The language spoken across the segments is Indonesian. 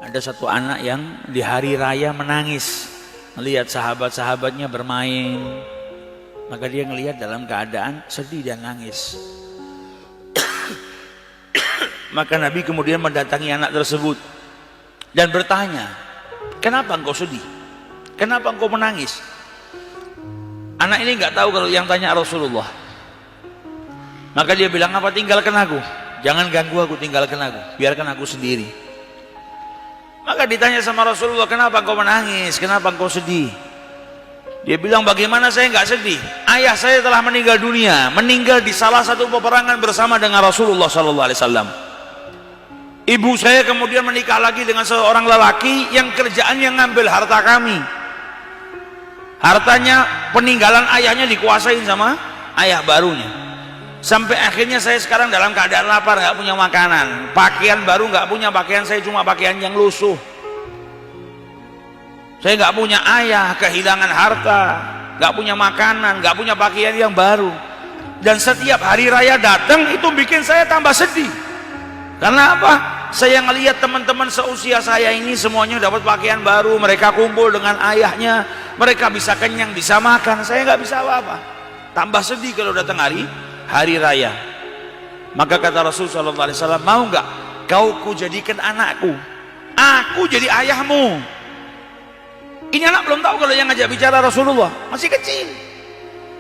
Ada satu anak yang di hari raya menangis melihat sahabat-sahabatnya bermain, maka dia ngelihat dalam keadaan sedih dan nangis. Maka Nabi kemudian mendatangi anak tersebut dan bertanya, kenapa engkau sedih? Kenapa engkau menangis? Anak ini nggak tahu kalau yang tanya Rasulullah. Maka dia bilang, apa, tinggalkan aku, jangan ganggu aku, tinggalkan aku, biarkan aku sendiri. Maka ditanya sama Rasulullah, kenapa engkau menangis, kenapa engkau sedih? Dia bilang, bagaimana saya nggak sedih? Ayah saya telah meninggal dunia, meninggal di salah satu peperangan bersama dengan Rasulullah SAW. Ibu saya kemudian menikah lagi dengan seorang lelaki yang kerjaannya ngambil harta kami. Hartanya peninggalan ayahnya dikuasain sama ayah barunya. Sampai akhirnya saya sekarang dalam keadaan lapar, nggak punya makanan, pakaian baru nggak punya, pakaian saya cuma pakaian yang lusuh. Saya nggak punya ayah, kehilangan harta, nggak punya makanan, nggak punya pakaian yang baru. Dan setiap hari raya datang itu bikin saya tambah sedih. Karena apa? Saya ngelihat teman-teman seusia saya ini semuanya dapat pakaian baru, mereka kumpul dengan ayahnya, mereka bisa kenyang, bisa makan, saya nggak bisa apa-apa. Tambah sedih kalau datang hari raya. Maka kata Rasulullah SAW, mau nggak kau kujadikan anakku, aku jadi ayahmu? Ini anak belum tahu kalau yang ngajak bicara Rasulullah, masih kecil.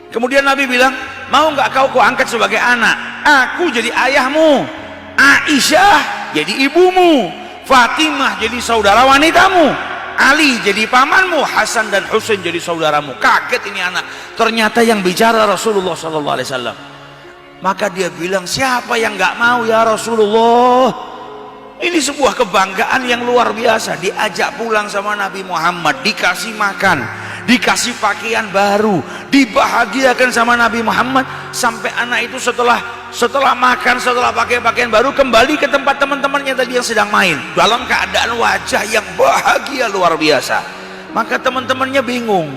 Kemudian Nabi bilang, mau nggak kau kuangkat sebagai anak, aku jadi ayahmu, Aisyah jadi ibumu, Fatimah jadi saudara wanitamu, Ali jadi pamanmu, Hasan dan Husain jadi saudaramu. Kaget ini anak, ternyata yang bicara Rasulullah SAW. Maka dia bilang, siapa yang nggak mau ya Rasulullah? Ini sebuah kebanggaan yang luar biasa. Diajak pulang sama Nabi Muhammad, dikasih makan, dikasih pakaian baru, dibahagiakan sama Nabi Muhammad. Sampai anak itu setelah makan, setelah pakai pakaian baru, kembali ke tempat teman-temannya tadi yang sedang main dalam keadaan wajah yang bahagia luar biasa. Maka teman-temannya bingung,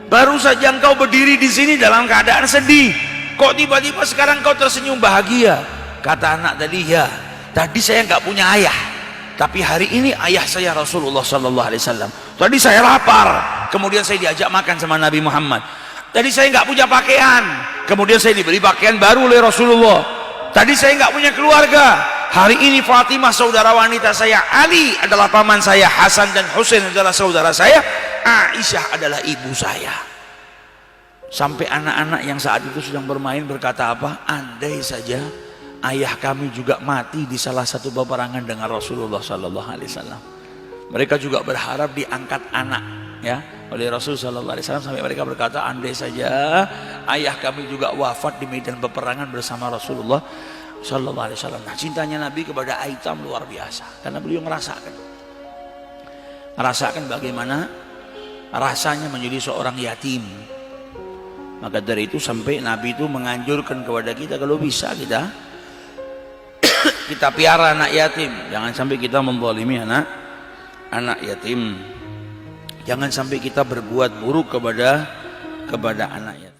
baru saja engkau berdiri di sini dalam keadaan sedih, kok tiba-tiba sekarang kau tersenyum bahagia? Kata anak tadi, ya tadi saya nggak punya ayah, tapi hari ini ayah saya Rasulullah SAW. Tadi saya lapar, kemudian saya diajak makan sama Nabi Muhammad. Tadi saya nggak punya pakaian, kemudian saya diberi pakaian baru oleh Rasulullah. Tadi saya nggak punya keluarga, hari ini Fatimah saudara wanita saya, Ali adalah paman saya, Hasan dan Husain adalah saudara saya, Aisyah adalah ibu saya. Sampai anak-anak yang saat itu sedang bermain berkata apa? Andai saja ayah kami juga mati di salah satu peperangan dengan Rasulullah SAW. Mereka juga berharap diangkat anak, ya, oleh Rasulullah SAW, sampai mereka berkata, andai saja ayah kami juga wafat di medan peperangan bersama Rasulullah SAW. Nah, cintanya Nabi kepada Aitam luar biasa, karena beliau merasakan bagaimana rasanya menjadi seorang yatim. Maka dari itu sampai Nabi itu menganjurkan kepada kita, kalau bisa kita piara anak yatim, jangan sampai kita menzalimi anak yatim, jangan sampai kita berbuat buruk kepada anak yatim.